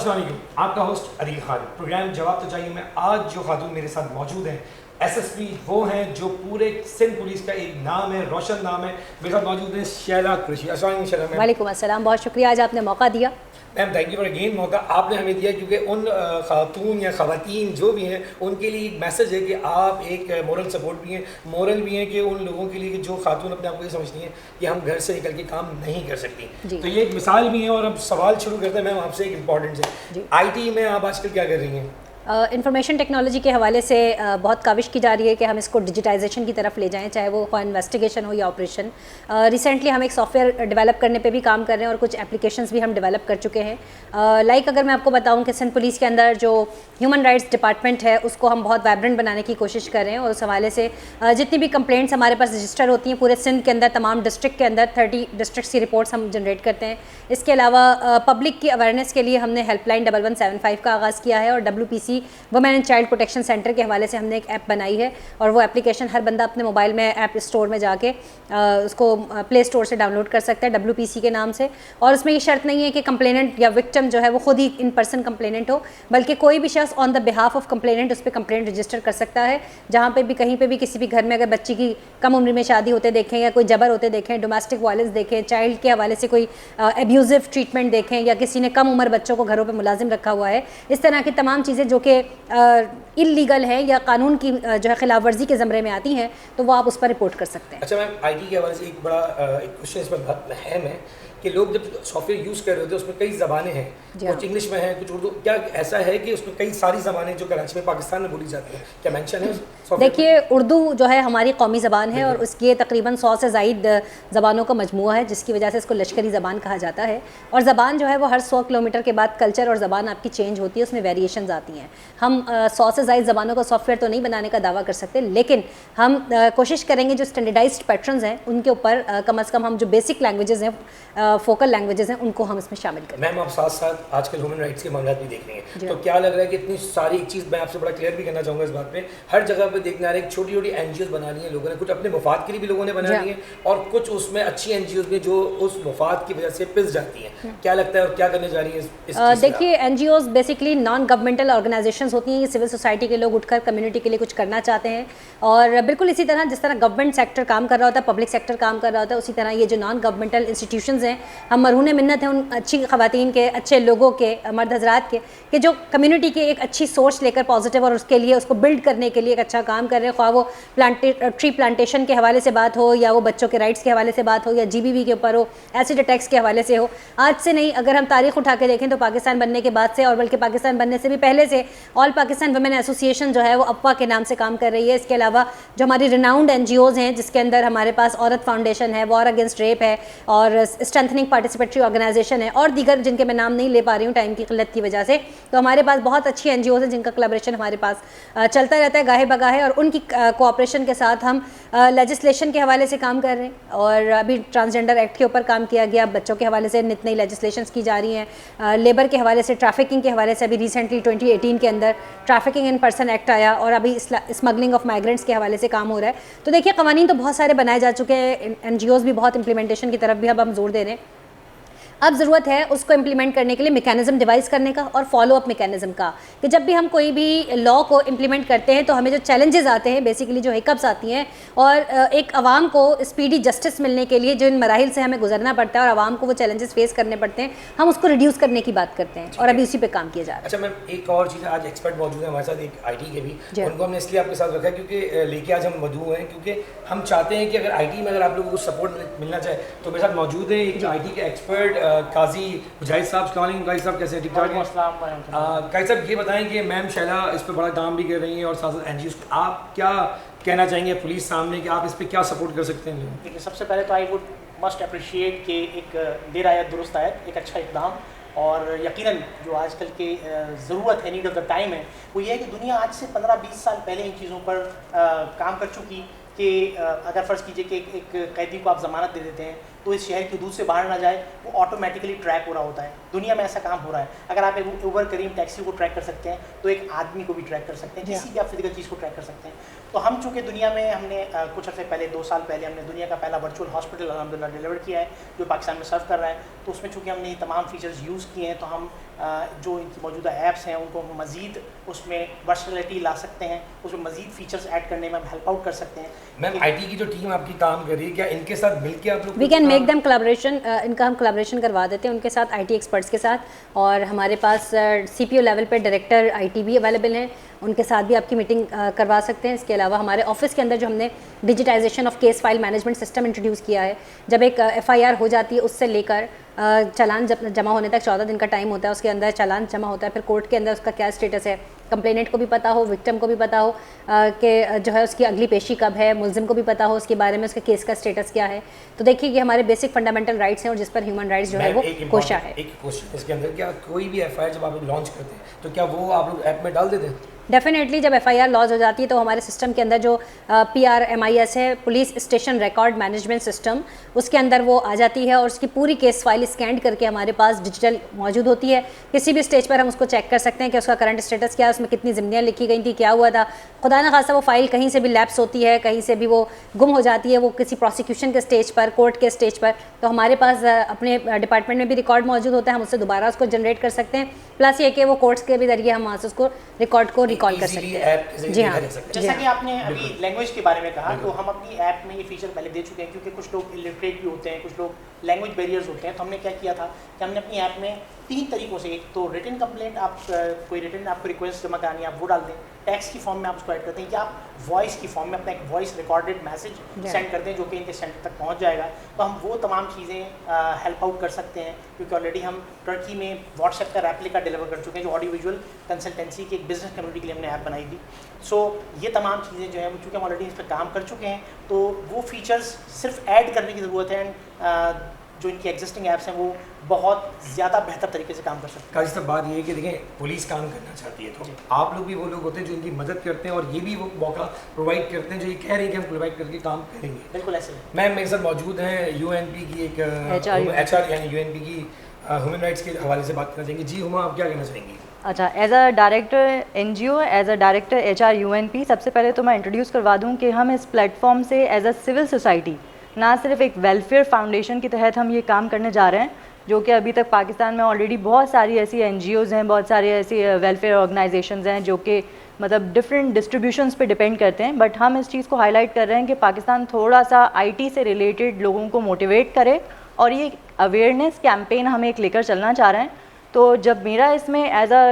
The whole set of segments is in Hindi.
अस्सलाम वालेकुम, आपका होस्ट अदील खान, प्रोग्राम जवाब तो चाहिए में। आज जो खातून मेरे साथ मौजूद हैं एसएसपी वो हैं जो पूरे सिंध पुलिस का एक नाम है, रोशन नाम है। मेरे साथ मौजूद हैं शैला कुरैशी। अस्सलाम वालेकुम शैला मैम। वालेकुम अस्सलाम, बहुत शुक्रिया आज आपने मौका दिया। Ma'am thank you for again मौका आपने हमें दिया, क्योंकि उन खातून या ख़वातीन जो भी हैं उनके लिए एक मैसेज है कि आप एक मोरल सपोर्ट भी हैं, मोरल भी हैं कि उन लोगों के लिए कि जो खातून अपने आप को ये समझती हैं कि हम घर से निकल के काम नहीं कर सकती। तो ये एक मिसाल भी है। और अब सवाल शुरू करते हैं मैम आपसे एक इम्पॉर्टेंट से, IT में आप आजकल क्या कर रही हैं? इंफॉर्मेशन टेक्नोलॉजी के हवाले से बहुत काविश की जा रही है कि हम इसको डिजिटाइजेशन की तरफ ले जाएं, चाहे वो इन्वेस्टिगेशन हो या ऑपरेशन। रिसेंटली हम एक सॉफ्टवेयर डेवलप करने पे भी काम कर रहे हैं और कुछ एप्लीकेशंस भी हम डेवलप कर चुके हैं। लाइक अगर मैं आपको बताऊं कि सिंध पुलिस के अंदर जो ह्यूमन राइट्स डिपार्टमेंट है उसको हम बहुत वाइब्रेंट बनाने की कोशिश कर रहे हैं, और उस हवाले से जितनी भी कंप्लेंट्स हमारे पास रजिस्टर होती हैं पूरे सिंध के अंदर, तमाम डिस्ट्रिक्ट के अंदर 30 डिस्ट्रिक्ट्स की रिपोर्ट्स हम जनरेट करते हैं। इसके अलावा पब्लिक की अवेयरनेस के लिए हमने हेल्पलाइन 1175 का आगाज़ किया है, और WPC women and child protection centre के हवाले से हमने एक ऐप बनाई है, और वो एप्लीकेशन हर बंदा अपने मोबाइल में ऐप स्टोर में जाके उसको प्ले स्टोर से डाउनलोड कर सकता है WPC के नाम से। और उसमें ये शर्त नहीं है कि कंप्लेनेंट या विक्टिम जो है वो खुद ही इन पर्सन कंप्लेनेंट हो, बल्कि कोई भी शख्स on the behalf of complainant उस पर कंप्लेंट रजिस्टर कर सकता है। जहाँ पे भी कहीं पे भी किसी भी घर में अगर बच्ची की कम उम्र में शादी होते देखें, या कोई जबर होते देखें, डोमेस्टिक वायलेंस देखें, चाइल्ड के हवाले से कोई एब्यूजिव ट्रीटमेंट देखें, या किसी ने कम उम्र बच्चों को घरों पर मुलाजिम रखा हुआ है, इस तरह की तमाम चीज़ें जो कि इल्लीगल है या कानून की जो है खिलाफ वर्जी के ज़मरे में आती हैं, तो वो आप उस पर रिपोर्ट कर सकते हैं। अच्छा मैम, IT के हवाले से एक बड़ा एक क्वेश्चन इस पर बहुत अहम है कि लोग जब सॉफ्टवेयर यूज़ कर रहे होते हैं उसमें कई ज़बानें हैं, कुछ इंग्लिश में है कुछ उर्दू, क्या ऐसा है कि उसमें कई सारी ज़बानें जो कराची में पाकिस्तान में बोली जाती हैं, क्या मेंशन है? देखिए, उर्दू जो है हमारी कौमी ज़बान है, और उसकी तकरीबन 100 से ज़ायद ज़बानों का मजमूआ है, जिसकी वजह से इसको लश्करी ज़बान कहा जाता है। और ज़बान जो है वो हर 100 किलोमीटर के बाद कल्चर और ज़बान आपकी चेंज होती है, उसमें वेरिएशंस आती हैं। हम 100 से ज़ायद ज़बानों का सॉफ्टवेयर तो नहीं बनाने का दावा कर सकते, लेकिन हम कोशिश करेंगे जो स्टैंडर्डाइज्ड पैटर्न्स हैं उनके ऊपर कम अज़ कम हम जो बेसिक लैंग्वेजेस हैं, फोकल लैंग्वेजेस हैं, उनको हम इसमें शामिल करें। मैम आप साथ साथ आजकल ह्यूमन राइट्स के मामला भी देख रही हैं, तो क्या लग रहा है कि इतनी सारी एक चीज़ मैं आपसे बड़ा क्लियर भी करना चाहूँगा इस बात पे, हर जगह पे देखने आ रहे हैं छोटी छोटी NGOs बना ली हैं लोगों ने, कुछ अपने मुफाद के लिए भी लोगों ने बना ली हैं, और कुछ उसमें अच्छी NGOs भी जो उस मुफाद की वजह से पिस जाती हैं। क्या लगता है और क्या करने जा रही है इस चीज़ से? देखिए, NGOs basically non governmental organisations होती हैं, ये सिविल सोसाइटी के लोग उठकर कम्युनिटी के लिए कुछ करना चाहते हैं। और बिल्कुल इसी तरह जिस तरह गवर्नमेंट सेक्टर काम कर रहा होता है, पब्लिक सेक्टर काम कर रहा होता है, उसी तरह ये जो नॉन गवर्नमेंटल इंस्टीट्यूशंस हैं, हम मरहून मिन्नत हैं उन अच्छी ख़वातीन के, अच्छे लोगों के, मर्द हज़रात के, कि जो कम्युनिटी की एक अच्छी सोच लेकर पॉजिटिव और उसके लिए उसको बिल्ड करने के लिए एक अच्छा काम कर रहे हैं। ख्वाह वो ट्री प्लांटेशन के हवाले से बात हो, या वो बच्चों के राइट्स के हवाले से बात हो, या GBV के ऊपर हो, एसिड अटैक्स के हवाले से हो। आज से नहीं, अगर हम तारीख उठा के देखें तो पाकिस्तान बनने के बाद से, और बल्कि पाकिस्तान बनने से भी पहले से, ऑल पाकिस्तान वुमेन एसोसिएशन जो है वो अफ़वाह के नाम से काम कर रही है। इसके अलावा जो हमारी रिनाउंड NGOs हैं, जिसके अंदर हमारे पास औरत फाउंडेशन है, वॉर अगेंस्ट रेप है, और स्ट्रेंथनिंग पार्टिसिपेटरी ऑर्गेनाइजेशन है, और दीगर जिनके मैं नाम नहीं ले पा रही हूँ टाइम की किल्लत की वजह से, तो हमारे पास बहुत अच्छी NGOs हैं जिनका कोलैबोरेशन हमारे पास चलता रहता है गाहे बगाहे, और उनकी कोऑपरेशन के साथ हम लेजिस्लेशन के हवाले से काम कर रहे हैं। और अभी ट्रांसजेंडर एक्ट के ऊपर काम किया गया, बच्चों के हवाले से नित नई लेजिस्लेशंस की जा रही हैं, लेबर के हवाले से, ट्रैफिकिंग के हवाले से अभी रिसेंटली 2018 के अंदर ट्रैफिकिंग इन पर्सन एक्ट आया, और अभी स्मगलिंग ऑफ माइग्रेंट्स के हवाले से काम हो रहा है। तो देखिए, कवानीन तो बहुत सारे बनाए जा चुके हैं, NGOs भी बहुत इंप्लीमेंटेशन की तरफ भी अब हम जोर दे रहे हैं। अब ज़रूरत है उसको इम्प्लीमेंट करने के लिए मैकेनिज़्म डिवाइस करने का, और फॉलो अप मैकेनिज़्म का, कि जब भी हम कोई भी लॉ को इम्प्लीमेंट करते हैं तो हमें जो चैलेंजेस आते हैं, बेसिकली जो हिकअप्स आती हैं, और एक आवाम को स्पीडी जस्टिस मिलने के लिए जो इन मराहिल से हमें गुजरना पड़ता है और आवाम को वो चैलेंजेस फेस करने पड़ते हैं, हम उसको रिड्यूस करने की बात करते हैं, और अभी उसी पर काम किया जा रहा है। अच्छा मैम, एक और चीज़, आज एक्सपर्ट मौजूद है हमारे साथ, एक IT के भी, उनको हमने इसलिए आपके साथ रखा है क्योंकि लेके आज हम मधु हैं, क्योंकि हम चाहते हैं कि अगर IT में अगर आप लोगों को सपोर्ट मिलना चाहे, तो मेरे साथ मौजूद है एक IT के एक्सपर्ट काजी मुजाहिद साहब। काजी साहब कैसे हैं? ठीक ठाक हैं? काजी साहब ये बताएं कि मैम शैला इस पर बड़ा काम भी कर रही हैं, और साथ साथ NGOs, आप क्या कहना चाहेंगे पुलिस सामने कि आप इस पर क्या सपोर्ट कर सकते हैं? देखिए, सबसे पहले तो आई वुड मस्ट अप्रिशिएट कि एक देर आयत दुरुस्त आयत, एक अच्छा इक़दाम, और यकीनन जो आजकल के ज़रूरत है, नीड ऑफ द टाइम है, वो ये है कि दुनिया आज से 15-20 साल पहले इन चीज़ों पर काम कर चुकी। कि अगर फ़र्ज़ कीजिए कि एक कैदी को आप ज़मानत दे देते हैं, तो इस शहर की हदूद से बाहर ना जाए, वो ऑटोमेटिकली ट्रैक हो रहा होता है। दुनिया में ऐसा काम हो रहा है। अगर आप एक उबर करीम टैक्सी को ट्रैक कर सकते हैं तो एक आदमी को भी ट्रैक कर सकते हैं, किसी भी आप फिजिकल चीज़ को ट्रैक कर सकते हैं। तो हम चूँकि दुनिया में हमने कुछ अर्से पहले 2 साल पहले हमने दुनिया का पहला वर्चुअल हॉस्पिटल अलहमदुलिल्लाह डिलीवर किया है जो पाकिस्तान में सर्व कर रहा है। तो उसमें चूँकि हमने ये तमाम फीचर्स यूज़ किए हैं, तो हम जो इनकी मौजूदा ऐप्स हैं उनको मज़ीद उसमें वर्सटिलिटी ला सकते हैं, उसमें मज़ीद फीचर्स ऐड करने में हम हेल्प आउट कर सकते हैं। मैम आईटी की जो टीम आपकी काम कर रही है, क्या इनके साथ मिलके आप लोग we can make them collaboration, इनका हम कोलैबोरेशन करवा देते हैं उनके साथ, आईटी एक्सपर्ट्स के साथ। और हमारे पास सीपीओ लेवल पे डायरेक्टर आईटी भी अवेलेबल हैं, उनके साथ भी आपकी मीटिंग करवा सकते हैं। इसके अलावा हमारे ऑफिस के अंदर जो हमने digitisation of case file management system introduce किया है, जब एक एफआईआर हो जाती है उससे लेकर चालान जमा होने तक 14 दिन का टाइम होता है, उसके अंदर चालान जमा होता है, फिर कोर्ट के अंदर उसका क्या स्टेटस है, कंप्लेनेंट को भी पता हो, विक्टिम को भी पता हो कि जो है उसकी अगली पेशी कब है, मुलजिम को भी पता हो उसके बारे में, उसके केस का स्टेटस क्या है। तो देखिए कि हमारे बेसिक फंडामेंटल राइट्स हैं और जिस पर ह्यूमन राइट्स जो है वो कोशा है। एक क्वेश्चन इसके अंदर, क्या कोई भी एफआईआर जब आप लोग लॉन्च करते हैं तो क्या वो आप लोग ऐप में डाल देते हैं? डेफिनेटली जब एफआईआर लॉन्च हो जाती है तो हमारे सिस्टम के अंदर जो PRMIS है, police station record management system, उसके अंदर वो आ जाती है और उसकी पूरी केस फाइल स्कैन करके हमारे पास डिजिटल मौजूद होती है। किसी भी स्टेज पर हम उसको चेक कर सकते हैं कि उसका करंट स्टेटस क्या है, उसमें कितनी ज़िम्मेदारियाँ लिखी गई थी, क्या हुआ था। खुदा न खासा वो फाइल कहीं से भी लैप्स होती है, कहीं से भी वो गुम हो जाती है, वो किसी प्रोसिक्यूशन के स्टेज पर, कोर्ट के स्टेज पर, तो हमारे पास अपने डिपार्टमेंट में भी रिकॉर्ड मौजूद होता है, हम उससे दोबारा उसको जनरेट कर सकते हैं। प्लस ये कि वो कोर्ट्स के भी जरिए हम वहाँ से उसको रिकॉर्ड को रिकॉल कर सकते हैं। जी हाँ, जैसा कि आपने अभी लैंग्वेज के बारे में कहा, तो हम अपनी ऐप में ये फीचर पहले दे चुके हैं, क्योंकि कुछ लोग इलिटरेट भी होते हैं, कुछ लोग लैंग्वेज बैरियर्स होते हैं। तो हमने क्या किया था कि हमने अपनी ऐप में 3 तरीक़ों से, एक तो रिटन कंप्लेंट, आप कोई रिटन आपको रिक्वेस्ट जमा करानी है आप वो डाल दें, टेक्स्ट की फॉर्म में आप उसको ऐड करते हैं, या आप वॉइस की फॉर्म में अपना एक वॉइस रिकॉर्डेड मैसेज सेंड करते हैं जो कि इनके सेंटर तक पहुंच जाएगा। तो हम वो तमाम चीज़ें हेल्प आउट कर सकते हैं, क्योंकि ऑलरेडी हम टर्की में व्हाट्सएप का रेप्लिका डिलीवर कर चुके हैं, जो ऑडियो विजुअल कंसल्टेंसी की एक बिजनेस कम्युनिटी के लिए हमने ऐप बनाई थी। सो ये तमाम चीज़ें जो है चूँकि हम ऑलरेडी इस पर काम कर चुके हैं, तो वो फीचर्स सिर्फ ऐड करने की ज़रूरत है। एंड जो इनकी एग्जिस्टिंग ऐप्स हैं वो बहुत ज़्यादा बेहतर तरीके से काम कर सकते हैं। काजी साहब, बात ये है कि देखें पुलिस काम करना चाहती है, तो आप लोग भी वो लोग होते हैं जो इनकी मदद करते हैं, और ये भी वो मौका प्रोवाइड करते हैं जो ये कह रहे हैं कि हम प्रोवाइड करके काम करेंगे। बिल्कुल ऐसे ही। मैम मेरे साथ मौजूद हैं UNP की एक HR यानी UNP की ह्यूमन राइट्स के हवाले से बात करना चाहेंगे। जी हुमा, आप क्या कहना चाहेंगी? अच्छा, as a director NGO, as a director HR UNP, सबसे पहले तो मैं इंट्रोड्यूस करवा दूं कि हम इस प्लेटफॉर्म से एज अ सिविल सोसाइटी, ना सिर्फ एक वेलफेयर फाउंडेशन के तहत हम ये काम करने जा रहे हैं, जो कि अभी तक पाकिस्तान में ऑलरेडी बहुत सारी ऐसी NGOs हैं, बहुत सारी ऐसी वेलफेयर ऑर्गेनाइजेशंस हैं जो कि मतलब डिफरेंट डिस्ट्रीब्यूशंस पे डिपेंड करते हैं। बट हम इस चीज़ को हाईलाइट कर रहे हैं कि पाकिस्तान थोड़ा सा IT से रिलेटेड लोगों को मोटिवेट करे, और ये अवेयरनेस कैंपेन हम एक लेकर चलना चाह रहे हैं। तो जब मेरा इसमें एज अ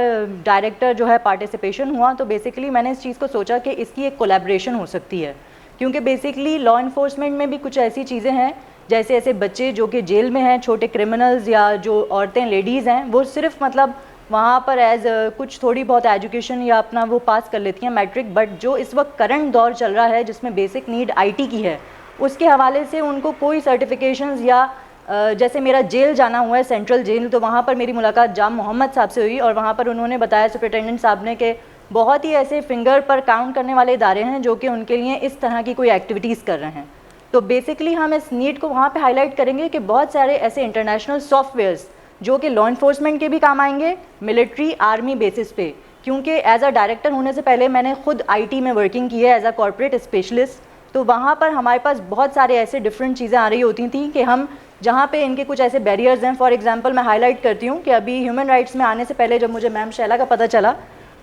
डायरेक्टर जो है पार्टिसिपेशन हुआ, तो बेसिकली मैंने इस चीज़ को सोचा कि इसकी एक कोलैबोरेशन हो सकती है, क्योंकि बेसिकली लॉ इन्फोर्समेंट में भी कुछ ऐसी चीज़ें हैं, जैसे ऐसे बच्चे जो कि जेल में हैं, छोटे क्रिमिनल्स, या जो औरतें लेडीज़ हैं, वो सिर्फ मतलब वहाँ पर एज कुछ थोड़ी बहुत एजुकेशन या अपना वो पास कर लेती हैं मैट्रिक, बट जो इस वक्त करंट दौर चल रहा है जिसमें बेसिक नीड IT की है, उसके हवाले से उनको कोई सर्टिफिकेशंस या जैसे मेरा जेल जाना हुआ है, सेंट्रल जेल, तो वहाँ पर मेरी मुलाकात जाम मोहम्मद साहब से हुई, और वहाँ पर उन्होंने बताया सुपरिटेंडेंट साहब ने कि बहुत ही ऐसे फिंगर पर काउंट करने वाले इदारे हैं जो कि उनके लिए इस तरह की कोई एक्टिविटीज़ कर रहे हैं। तो बेसिकली हम इस नीड को वहाँ पे हाईलाइट करेंगे कि बहुत सारे ऐसे इंटरनेशनल सॉफ्टवेयर्स जो कि लॉ इन्फोर्समेंट के भी काम आएंगे, मिलिट्री आर्मी बेसिस पे, क्योंकि एज अ डायरेक्टर होने से पहले मैंने खुद IT में वर्किंग की है एज अ कॉर्पोरेट स्पेशलिस्ट। तो वहाँ पर हमारे पास बहुत सारे ऐसे डिफरेंट चीज़ें आ रही होती थी कि हम जहाँ पे इनके कुछ ऐसे बैरियर्स हैं, फॉर एग्जांपल मैं हाईलाइट करती हूँ कि अभी ह्यूमन राइट्स में आने से पहले जब मुझे मैम शैला का पता चला,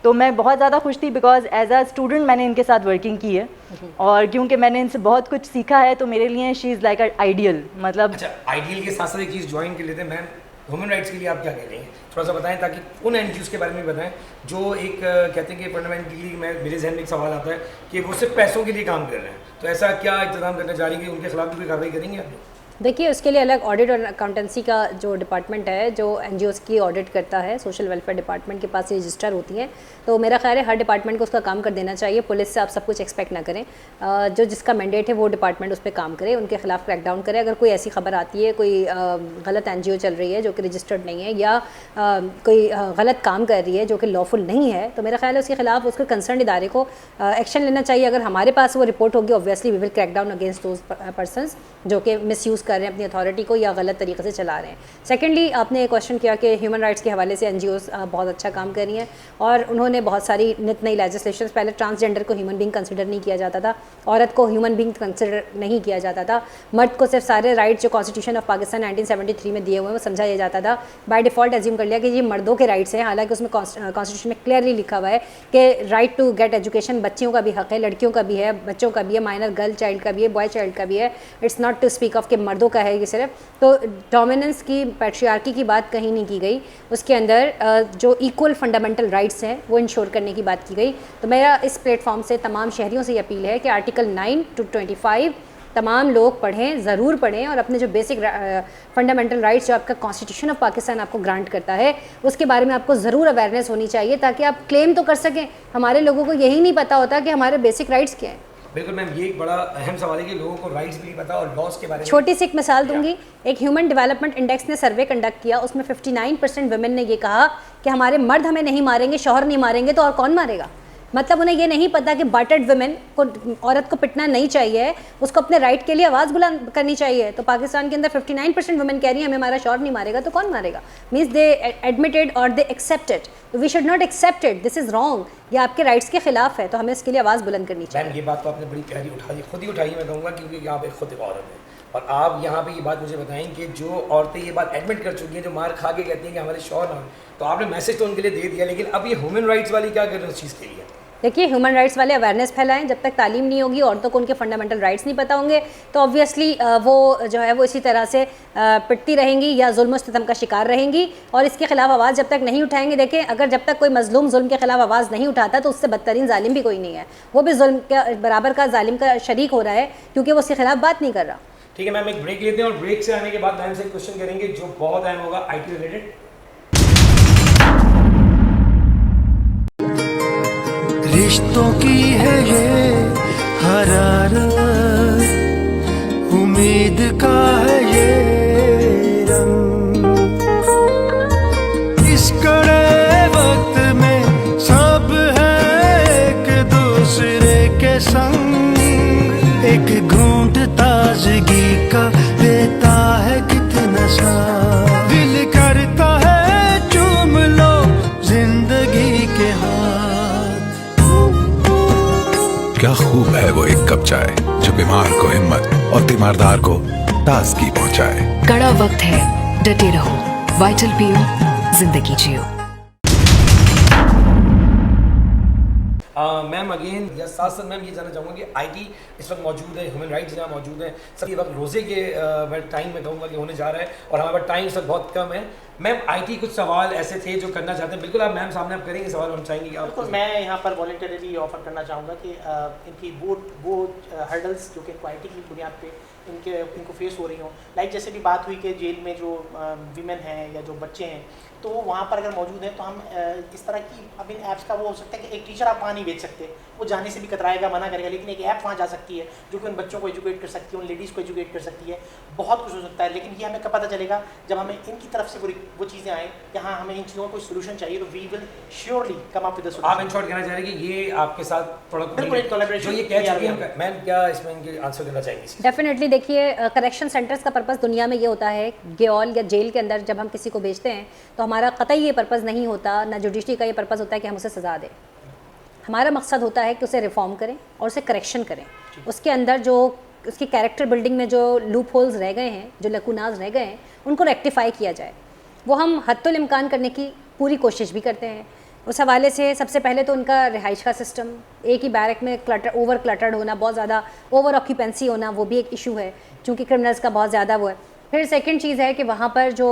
तो मैं बहुत ज़्यादा खुश थी, बिकॉज एज अ स्टूडेंट मैंने इनके साथ वर्किंग की है, और क्योंकि मैंने इनसे बहुत कुछ सीखा है, तो मेरे लिए शी इज़ लाइक आइडियल। मतलब अच्छा, आइडियल के साथ साथ एक चीज़ ज्वाइन कर लेते हैं मैम, ह्यूमन राइट्स के लिए आप क्या कह रही हैं, थोड़ा सा बताएं, ताकि उन NGOs के बारे में बताएं जो एक कहते हैं कि फंडामेंटली मेरे जहन में एक सवाल आता है कि वो सिर्फ पैसों के लिए काम कर रहे हैं, तो ऐसा क्या इंतजाम करना चाह रही है, उनके खिलाफ भी कोई कार्रवाई करेंगे आप लोग? देखिए, उसके लिए अलग ऑडिट और अकाउंटेंसी का जो डिपार्टमेंट है जो NGOs की ऑडिट करता है, सोशल वेलफेयर डिपार्टमेंट के पास रजिस्टर होती है। तो मेरा ख्याल है हर डिपार्टमेंट को उसका काम कर देना चाहिए। पुलिस से आप सब कुछ एक्सपेक्ट ना करें, जो जिसका मैंडेट है वो डिपार्टमेंट उस पर काम करे, उनके खिलाफ क्रैकडाउन करे। अगर कोई ऐसी खबर आती है, कोई गलत NGO चल रही है जो कि रजिस्टर्ड नहीं है, या कोई गलत काम कर रही है जो कि लॉफुल नहीं है, तो मेरा ख्याल है उसके खिलाफ उसके कंसर्न इदारे को एक्शन लेना चाहिए। अगर हमारे पास वो रिपोर्ट होगी, obviously we will crack down against those persons जो कि मिसयूज़ कर रहे हैं अपनी अथॉरिटी को या गलत तरीके से चला रहे हैं। सेकेंडली आपने एक क्वेश्चन किया कि ह्यूमन राइट्स के हवाले से NGOs बहुत अच्छा काम कर रही हैं और उन्होंने बहुत सारी नित नई लेजिस्लेशन, पहले ट्रांसजेंडर को ह्यूमन बींग कंसिडर नहीं किया जाता था, औरत को ह्यूमन बींग कंसिडर नहीं किया जाता था, मर्द को सिर्फ सारे राइट्स जो कॉन्स्टिट्यूशन ऑफ पाकिस्तान 1973 में दिए हुए हैं वो समझा जाता था। बाय डिफ़ॉल्ट एज्यूम कर लिया कि ये मर्दों के राइट्स हैं, हालांकि उसमें कॉन्स्टिट्यूशन में क्लियरली लिखा हुआ है कि राइट टू गेट एजुकेशन बच्चियों का भी हक है, लड़कियों का भी है, बच्चों का भी है, माइनर गर्ल चाइल्ड का भी है, बॉय चाइल्ड का भी है। It's not to speak of कि मर्दों का है ये सिर्फ। तो डोमिनेंस की, पैट्रियार्की की बात कहीं नहीं की गई, उसके अंदर जो इक्वल फंडामेंटल राइट्स हैं वो इंश्योर करने की बात की गई। तो मेरा इस प्लेटफॉर्म से तमाम शहरियों से ये अपील है कि आर्टिकल 9 to 25 तमाम लोग पढ़ें, ज़रूर पढ़ें और अपने जो बेसिक फंडामेंटल राइट्स जो आपका कॉन्स्टिट्यूशन ऑफ पाकिस्तान आपको ग्रांट करता है उसके बारे में आपको ज़रूर अवेयरनेस होनी चाहिए ताकि आप क्लेम तो कर सकें। हमारे लोगों को यही नहीं पता होता कि हमारे बेसिक राइट्स क्या हैं। बिल्कुल मैम, ये एक बड़ा अहम सवाल है कि लोगों को राइट्स भी नहीं पता और लॉस के बारे में। छोटी सी एक मिसाल दूंगी, एक ह्यूमन डेवलपमेंट इंडेक्स ने सर्वे कंडक्ट किया, उसमें 59% वुमेन ने ये कहा कि हमारे मर्द हमें नहीं मारेंगे, शौहर नहीं मारेंगे तो और कौन मारेगा। मतलब उन्हें ये नहीं पता कि बाटर्ड वुमेन को, औरत को पिटना नहीं चाहिए, उसको अपने राइट के लिए आवाज़ बुलंद करनी चाहिए। तो पाकिस्तान के अंदर 59% वुमेन कह रही है हमें हमारा शौहर नहीं मारेगा तो कौन मारेगा। मीन्स दे एडमिटेड और they accepted. We should not accept it, this is wrong, ये आपके राइट्स के खिलाफ है, तो हमें इसके लिए आवाज़ बुलंद करनी चाहिए। मैम ये बात तो आपने बड़ी प्यारी उठाई, खुद ही उठाई मैं कहूँगा, क्योंकि यहाँ पे खुद एक औरत है और आप यहाँ पे ये बात मुझे बताएं कि जो औरतें ये बात एडमिट कर चुकी हैं, जो मार खा के कहती हैं कि हमारे शौहर ना, तो आपने मैसेज तो उनके लिए दे दिया, लेकिन अब ये ह्यूमन राइट्स वाली क्या कर रहे हैं उस चीज़ के लिए? देखिए, ह्यूमन राइट्स वाले अवेयरनेस फैलाएं। जब तक तालीम नहीं होगी, औरतों को उनके फंडामेंटल राइट्स नहीं पता होंगे तो ऑब्वियसली वो जो है वो इसी तरह से पिटती रहेंगी या जुल्म सितम का शिकार रहेंगी और इसके खिलाफ आवाज़ जब तक नहीं उठाएंगे। देखें, अगर जब तक कोई मजलूम जुल्म के खिलाफ आवाज़ नहीं उठाता तो उससे बदतरीन जालिम भी कोई नहीं है, वो भी जुल्म के बराबर का जालिम का शरीक हो रहा है क्योंकि वो उसके खिलाफ बात नहीं कर रहा। ठीक है मैम, एक ब्रेक लेते हैं और ब्रेक से आने के बाद मैम से एक क्वेश्चन करेंगे जो बहुत अहम होगा, IT रिलेटेड। रिश्तों की है ये हरारत, उम्मीद का है ये रंग, इस कड़े वक्त में सब है एक दूसरे के संग, एक घूंट ताजगी का देता है कितना सा, दिल करता है चूम लो जिंदगी के हाथ। क्या खूब है वो एक कप चाय जो बीमार को हिम्मत और तीमारदार को ताजगी पहुंचाए। कड़ा वक्त है, डटे रहो, वाइटल पियो, जिंदगी जियो। मैम अगेन या साथ साथ मैम ये जानना चाहूँगा कि IT इस वक्त मौजूद है, ह्यूमन राइट्स यहाँ मौजूद है, सब ये वक्त रोज़े के टाइम में कहूँगा कि होने जा रहा है और हमारे पास टाइम सब बहुत कम है। मैम IT कुछ सवाल ऐसे थे जो करना चाहते हैं, बिल्कुल आप मैम सामने आप करेंगे सवाल, हम चाहेंगे कि आप। बिल्कुल, मैं यहाँ पर वॉलंटरीली ऑफर करना चाहूँगा कि इनकी वो हर्डल्स जो कि इनको IT की बुनियाद पे इनको फेस हो रही हों, लाइक जैसे भी बात हुई कि जेल में जो वीमेन हैं या जो बच्चे हैं तो वहाँ पर अगर मौजूद हैं तो हम इस तरह की, अब इन ऐप्स का वो हो सकता है कि एक टीचर आप वहाँ नहीं भेज सकते, वो जाने से भी कतराएगा, मना करेगा, लेकिन एक ऐप वहाँ जा सकती है जो कि उन बच्चों को एजुकेट कर सकती है, उन लेडीज़ को एजुकेट कर सकती है, बहुत कुछ हो सकता है। लेकिन ये हमें कब पता चलेगा जब हमें इनकी तरफ से वो चीज़ें आएँ कि हाँ हमें इन चीज़ों का कोई सोल्यूशन चाहिए, तो we will surely come up with the solution. आप इन शॉर्ट कहना चाह रहे हैं कि ये आपके साथ थोड़ा बिल्कुल कोलैबोरेशन जो ये कह चुकी हैं, मैम क्या इसमें इनके आंसर देना चाहेंगे? डेफिनेटली, देखिए करेक्शन सेंटर्स का पर्पस दुनिया में ये होता है, गेल या जेल के अंदर जब हम किसी को भेजते हैं तो हमारा कतई ये पर्पस नहीं होता, ना जुडिशरी का ये पर्पस होता है कि हम उसे सज़ा दें। हमारा मकसद होता है कि उसे रिफॉर्म करें और उसे करेक्शन करें, उसके अंदर जो उसकी कैरेक्टर बिल्डिंग में जो लूप होल्स रह गए हैं, जो लकूनाज रह गए हैं, उनको रेक्टिफाई किया जाए। वो हम हद्दुल इम्कान करने की पूरी कोशिश भी करते हैं। उस हवाले से सबसे पहले तो उनका रिहाइश का सिस्टम, एक ही बैरक में ओवर क्लटर्ड होना, बहुत ज़्यादा ओवर ऑक्यूपेंसी होना, वो भी एक इशू है चूँकि क्रिमिनल्स का बहुत ज़्यादा वो है। फिर सेकंड चीज़ है कि वहाँ पर जो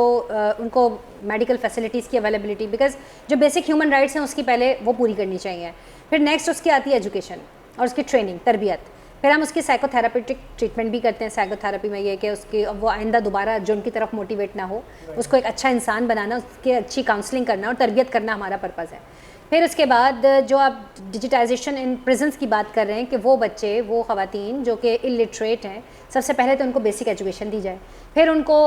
उनको मेडिकल फैसिलिटीज़ की अवेलेबिलिटी, बिकॉज जो बेसिक ह्यूमन राइट्स हैं उसकी पहले वो पूरी करनी चाहिए। फिर नेक्स्ट उसकी आती है एजुकेशन और उसकी ट्रेनिंग, तरबियत। फिर हम उसकी साइकोथेरापिटिक ट्रीटमेंट भी करते हैं। साइकोथेरेपी में ये कि उसकी वो आइंदा दोबारा जो उनकी तरफ मोटिवेट ना हो, उसको एक अच्छा इंसान बनाना, उसकी अच्छी काउंसलिंग करना और तरबियत करना हमारा पर्पज़ है। फिर उसके बाद जो आप डिजिटाइजेशन इन प्रिजन्स की बात कर रहे हैं कि वो बच्चे, वो ख़वातीन जो कि इलिटरेट हैं, सबसे पहले तो उनको बेसिक एजुकेशन दी जाए। फिर उनको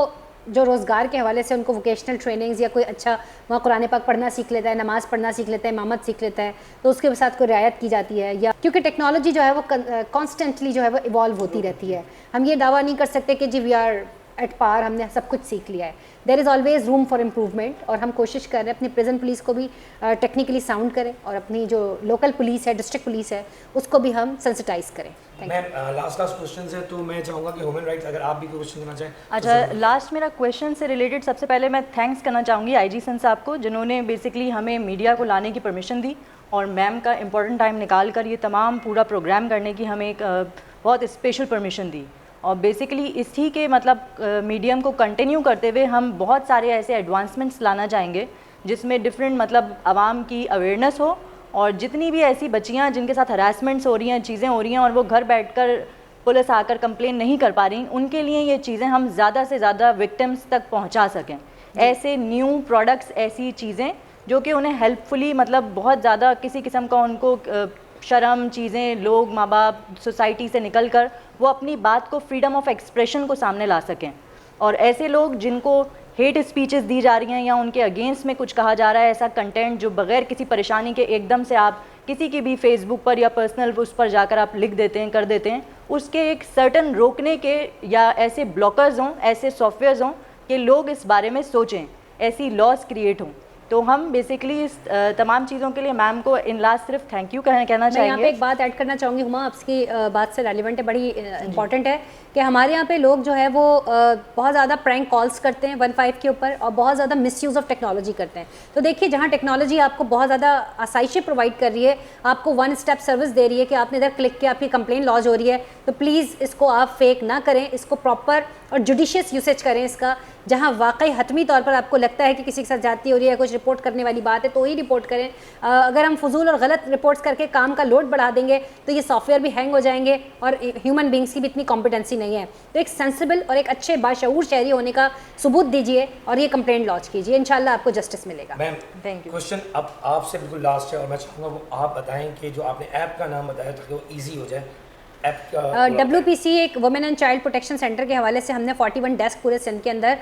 जो रोज़गार के हवाले से उनको वोकेशनल ट्रेनिंग्स या कोई अच्छा वहाँ कुरान पाक पढ़ना सीख लेता है, नमाज़ पढ़ना सीख लेता है, इमामत सीख लेता है, तो उसके साथ कोई रियायत की जाती है। या क्योंकि टेक्नोलॉजी जो है वो कॉन्स्टेंटली जो है वो इवॉल्व होती रहती है। हम ये दावा नहीं कर सकते कि जी वी आर एट पार, हमने सब कुछ सीख लिया है। There is always room for improvement, और हम कोशिश कर रहे हैं अपनी प्रेजेंट पुलिस को भी टेक्निकली साउंड करें, और अपनी जो लोकल पुलिस है, डिस्ट्रिक्ट पुलिस है, उसको भी हम सेंसिटाइज करें। मैम लास्ट क्वेश्चन है, तो मैं चाहूँगा कि ह्यूमन राइट्स, अगर आप भी कोई क्वेश्चन करना चाहें। अच्छा, लास्ट मेरा क्वेश्चन से रिलेटेड सबसे पहले मैं थैंक्स करना चाहूँगी आईजी सन साहब को, जिन्होंने बेसिकली हमें मीडिया को लाने की परमिशन दी, और मैम का इम्पोर्टेंट टाइम निकाल कर ये तमाम पूरा प्रोग्राम करने की हमें एक बहुत स्पेशल परमिशन दी। और बेसिकली इसी के मतलब मीडियम को कंटिन्यू करते हुए हम बहुत सारे ऐसे एडवांसमेंट्स लाना चाहेंगे जिसमें डिफरेंट मतलब आवाम की अवेयरनेस हो, और जितनी भी ऐसी बच्चियाँ जिनके साथ हरासमेंट्स हो रही हैं, चीज़ें हो रही हैं, और वो घर बैठकर पुलिस आकर कंप्लेन नहीं कर पा रही, उनके लिए ये चीज़ें हम ज़्यादा से ज़्यादा विक्टिम्स तक पहुँचा सकें। ऐसे न्यू प्रोडक्ट्स, ऐसी चीज़ें जो कि उन्हें हेल्पफुली मतलब बहुत ज़्यादा किसी किस्म का उनको शर्म चीज़ें, लोग माँ बाप सोसाइटी से निकल कर वो अपनी बात को, फ्रीडम ऑफ एक्सप्रेशन को सामने ला सकें। और ऐसे लोग जिनको हेट स्पीचेस दी जा रही हैं या उनके अगेंस्ट में कुछ कहा जा रहा है, ऐसा कंटेंट जो बग़ैर किसी परेशानी के एकदम से आप किसी की भी फेसबुक पर या पर्सनल उस पर जाकर आप लिख देते हैं, कर देते हैं, उसके एक सर्टन रोकने के या ऐसे ब्लॉकर्स हों, ऐसे सॉफ्टवेयर्स हों कि लोग इस बारे में सोचें, ऐसी लॉज क्रिएट हों। तो हम बेसिकली इस तमाम चीज़ों के लिए मैम को इन लास्ट सिर्फ थैंक यू कहना चाहेंगे। मैं यहाँ पे एक बात ऐड करना चाहूँगी हुमा, आपकी बात से रेलिवेंट है, बड़ी इंपॉर्टेंट है कि हमारे यहाँ पे लोग जो है वो बहुत ज़्यादा प्रैंक कॉल्स करते हैं 15 के ऊपर, और बहुत ज़्यादा मिसयूज़ ऑफ टेक्नोलॉजी करते हैं। तो देखिए, जहाँ टेक्नोलॉजी आपको बहुत ज़्यादा आसाइशें प्रोवाइड कर रही है, आपको वन स्टेप सर्विस दे रही है कि आपने इधर क्लिक किया, आपकी कंप्लेंट लॉन्च हो रही है, तो प्लीज़ इसको आप फेक ना करें, इसको प्रॉपर और जुडिशियस यूसेज करें इसका। जहाँ वाकई हतमी तौर पर आपको लगता है कि किसी के साथ जाती हो रही है, कुछ रिपोर्ट करने वाली बात है, तो ही रिपोर्ट करें। अगर हम फजूल और गलत रिपोर्ट्स करके काम का लोड बढ़ा देंगे तो ये सॉफ्टवेयर भी हैंग हो जाएंगे, और ह्यूमन बींग्स की भी इतनी कॉम्पिटेंसी नहीं है। तो एक सेंसिबल और एक अच्छे बाशऊर शहरी होने का सबूत दीजिए और ये कंप्लेंट लॉन्च कीजिए, इंशाल्लाह आपको जस्टिस मिलेगा। Ma'am thank you. क्वेश्चन अब आपसे बिल्कुल लास्ट है, और मैं चाहूँगा वो आप बताएं कि जो आपने ऐप का नाम बताया ताकि वो ईजी हो जाए। WPC एक women and child protection centre के हवाले से हमने 41 डेस्क पूरे सिंध के अंदर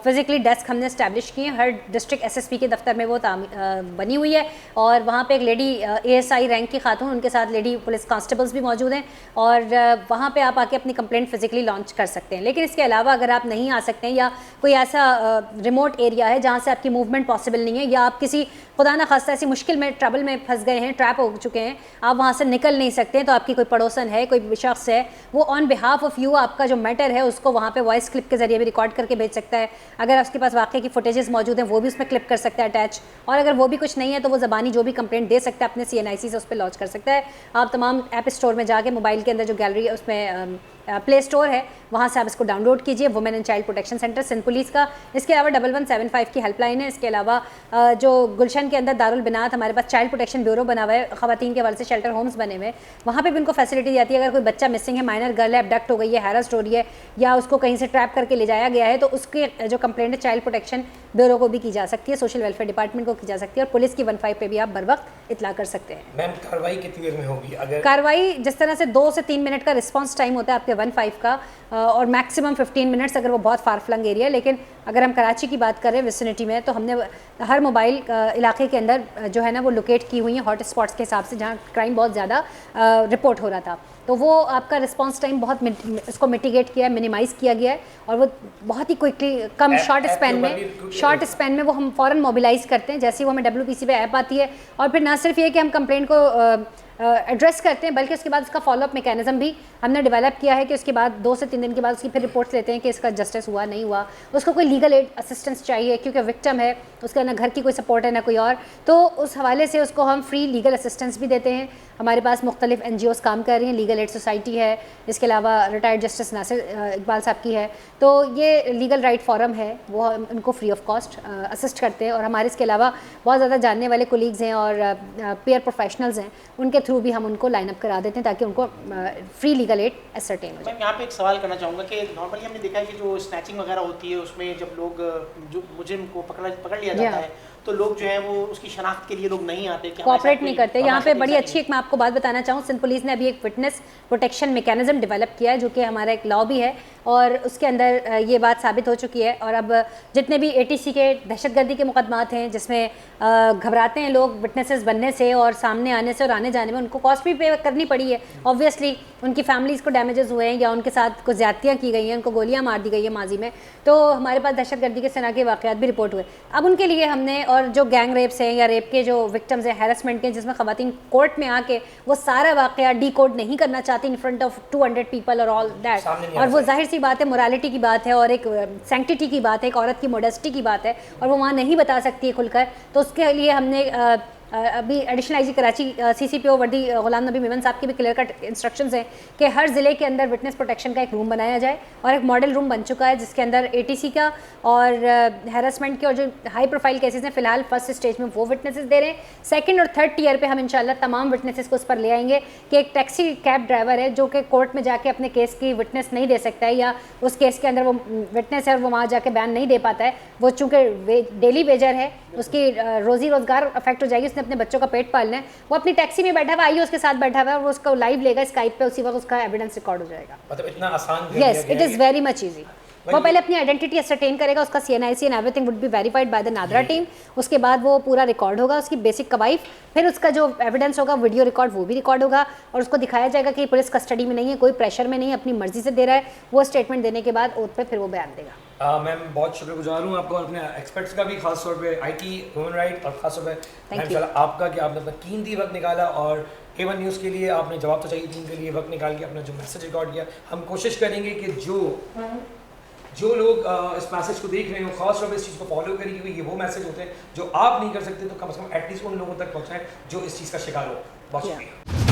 फिजिकली डेस्क हमने इस्टेब्लिश किए हैं। हर डिस्ट्रिक्ट SSP के दफ्तर में वो बनी हुई है, और वहाँ पे एक लेडी ASI रैंक की खातून, उनके साथ लेडी पुलिस कांस्टेबल्स भी मौजूद हैं, और वहाँ पे आप आके अपनी कंप्लेंट फिजिकली लॉन्च कर सकते हैं। लेकिन इसके अलावा अगर आप नहीं आ सकते हैं, या कोई ऐसा रिमोट एरिया है जहाँ से आपकी मूवमेंट पॉसिबल नहीं है, या आप किसी खुदा न खास्ता ऐसी मुश्किल में, ट्रबल में फंस गए हैं, ट्रैप हो चुके हैं, आप वहाँ से निकल नहीं सकते हैं, तो आपकी कोई पड़ोसन है, कोई शख्स है, वो ऑन बिहाफ ऑफ यू आपका जो मैटर है उसको वहाँ पे वॉइस क्लिप के जरिए भी रिकॉर्ड करके भेज सकता है। अगर उसके पास वाकई की फुटेजेस मौजूद हैं वो भी उसमें क्लिप कर सकता है अटैच, और अगर वो भी कुछ नहीं है तो वो ज़बानी जो भी कंप्लेंट दे सकता है अपने CNIC से उस पर लॉन्च कर सकता है। आप तमाम ऐप स्टोर में जाके मोबाइल के अंदर जो गैलरी है उसमें प्ले स्टोर है, वहाँ से आप इसको डाउनलोड कीजिए, women and child protection centre Sindh police का। इसके अलावा 1175 की हेल्पलाइन है। इसके अलावा जो गुलशन के अंदर दारुल बिनात हमारे पास चाइल्ड प्रोटेक्शन ब्यूरो बना हुआ है, ख़वातीन के हवाले से शेल्टर होम्स बने हुए हैं, वहाँ पे भी उनको फैसिलिटी जाती है। अगर कोई बच्चा मिसिंग है, माइनर गर्ल है, अबडक्ट हो गई है, हैरस्ड हो रही है, या उसको कहीं से ट्रैप करके ले जाया गया है, तो उसके जो कंप्लेंट है चाइल्ड प्रोटेक्शन ब्यूरो को भी की जा सकती है, सोशल वेलफेयर डिपार्टमेंट को की जा सकती है, और पुलिस की 15 पे भी आप बर वक्त इतला कर सकते हैं। मैम कार्रवाई कितनी देर में होगी? अगर कार्रवाई जिस तरह से 2 से 3 मिनट का रिस्पांस टाइम होता है आपके 15 का, और मैक्सिमम 15 मिनट्स अगर वो बहुत फार फ्लंग एरिया है। लेकिन अगर हम कराची की बात करें विसिनिटी में, तो हमने हर मोबाइल इलाके के अंदर जो है ना वो लोकेट की हुई है हॉट स्पॉट्स के हिसाब से, जहाँ क्राइम बहुत ज़्यादा रिपोर्ट हो रहा था, तो वो आपका रिस्पांस टाइम बहुत इसको मिटिगेट किया है, मिनिमाइज़ किया गया है, और वो बहुत ही क्विकली कम शॉर्ट स्पैन में वो हम फ़ौरन मोबिलाइज़ करते हैं। जैसे ही वो हमें WPC पे ऐप आती है, और फिर ना सिर्फ ये कि हम कंप्लेंट को एड्रेस करते हैं, बल्कि उसके बाद उसका फॉलोअप मैकेनिज्म भी हमने डेवलप किया है कि उसके बाद 2 से 3 दिन के बाद उसकी फिर रिपोर्ट्स लेते हैं कि इसका जस्टिस हुआ नहीं हुआ, उसको कोई लीगल एड असिस्टेंस चाहिए क्योंकि विक्टिम है, उसका ना घर की कोई सपोर्ट है ना कोई और, तो उस हवाले से उसको हम फ्री लीगल असिस्टेंस भी देते हैं। हमारे पास मुख्तलिफ NGOs काम कर रही हैं, लीगल एड सोसाइटी है, इसके अलावा रिटायर्ड जस्टिस नासिर इकबाल साहब की है, तो ये लीगल राइट फोरम है, वो उनको फ्री ऑफ कॉस्ट असिस्ट करते हैं। और हमारे इसके अलावा बहुत ज़्यादा जानने वाले कोलीग्स हैं और पेयर प्रोफेशनल्स हैं, उनके थ्रू भी हम उनको लाइन अप करा देते हैं ताकि उनको फ्री लीगल एड एसरटेन हो जाए। मैं यहाँ पे एक सवाल करना चाहूँगा कि नॉर्मली हमने देखा है कि जो स्नैचिंग वगैरह होती है उसमें जब लोग जो मुजरिम को पकड़ लिया जाता है तो लोग जो है वो उसकी शनाख्त के लिए लोग नहीं आते, कि कोऑपरेट नहीं करते। यहाँ पे बड़ी अच्छी है। एक मैं आपको बात बताना चाहूँ, सिंध पुलिस ने अभी एक विटनेस प्रोटेक्शन मैकेनिज्म डेवलप किया है, जो कि हमारा एक लॉ भी है, और उसके अंदर ये बात साबित हो चुकी है। और अब जितने भी ATC के दहशतगर्दी के मुकदमात हैं जिसमें घबराते हैं लोग विटनेसेस बनने से और सामने आने से और आने जाने में, उनको कॉस्ट भी पे करनी पड़ी है। ऑब्वियसली उनकी फैमिलीज़ को डैमेजेस हुए हैं या उनके साथ कुछ ज्यादतियाँ की गई हैं, उनको गोलियाँ मार दी गई है माजी में, तो हमारे पास दहशतगर्दी के सना के वाक़यात भी रिपोर्ट हुए। अब उनके लिए हमने, और जो गैंग रेप्स हैं या रेप के जो विक्टिम्स हैं, हैरेसमेंट के, जिसमें ख़वातीन कोर्ट में आके वो सारा वाक़या डिकोड नहीं करना चाहती इन फ्रंट ऑफ 200 पीपल और ऑल दैट, और वो जाहिर सी बात है मोरालिटी की बात है और एक सैंक्टिटी की बात है, एक औरत की मोडेस्टी की बात है, और वो वहाँ नहीं बता सकती है खुलकर। तो उसके लिए हमने अभी एडिशनल आईजी कराची CCPO वर्दी गुलाम नबी मेमन साहब की भी क्लियर कट इंस्ट्रक्शंस हैं कि हर ज़िले के अंदर विटनेस प्रोटेक्शन का एक रूम बनाया जाए, और एक मॉडल रूम बन चुका है जिसके अंदर ATC का और हैरेसमेंट के और जो हाई प्रोफाइल केसेस हैं फ़िलहाल फर्स्ट स्टेज में वो विटनेसेस दे रहे हैं। सेकंड और थर्ड टियर पे हम इंशाल्लाह तमाम विटनेसेस को उस पर ले आएंगे कि एक टैक्सी कैब ड्राइवर है जो कि कोर्ट में जाके अपने केस की विटनेस नहीं दे सकता है, या उस केस के अंदर वो विटनेस है और वो वहाँ जाके बयान नहीं दे पाता है, वो चूँकि डेली वेजर है, उसकी रोज़ी रोज़गार अफेक्ट हो जाएगी, उसने अपने बच्चों का पेट पालना है, वो अपनी टैक्सी में बैठा हुआ, आइए उसके साथ बैठा हुआ है और वो उसका लाइव लेगा स्काइप पे, उसी वक्त उसका एविडेंस रिकॉर्ड हो जाएगा। मतलब इतना आसान yes, it is very much easy. वो पहले अपनी आइडेंटिटी असरटेन करेगा, उसका CNIC and everything would be verified by the NADRA team, उसके बाद वो पूरा रिकॉर्ड होगा, उसकी बेसिक कवाइफ, फिर उसका जो एविडेंस होगा वीडियो रिकॉर्ड वो भी रिकॉर्ड होगा, और उसको दिखाया जाएगा कि पुलिस कस्टडी में नहीं है, कोई प्रेशर में नहीं है, अपनी मर्जी से दे रहा है, वो स्टेटमेंट देने के बाद ओथ पे फिर वो बयान देगा। मैम बहुत शुक्रगुजार हूँ आपका और अपने एक्सपर्ट्स का भी, खास तौर पे IT ह्यूमन राइट और खास तौर पे आपका कि आपने अपना कीमती वक्त निकाला और A1 न्यूज़ के लिए आपने जवाब तो चाहिए टीम के लिए वक्त निकाल के अपना जो मैसेज रिकॉर्ड किया। हम कोशिश करेंगे कि जो लोग इस मैसेज को देख रहे हो खास तौर पर इस चीज़ को फॉलो करें, क्योंकि ये वो मैसेज होते हैं जो आप नहीं कर सकते, तो कम से कम एटलीस्ट उन लोगों तक पहुँचाएं जो इस चीज़ का शिकार हो। बहुत शुक्रिया।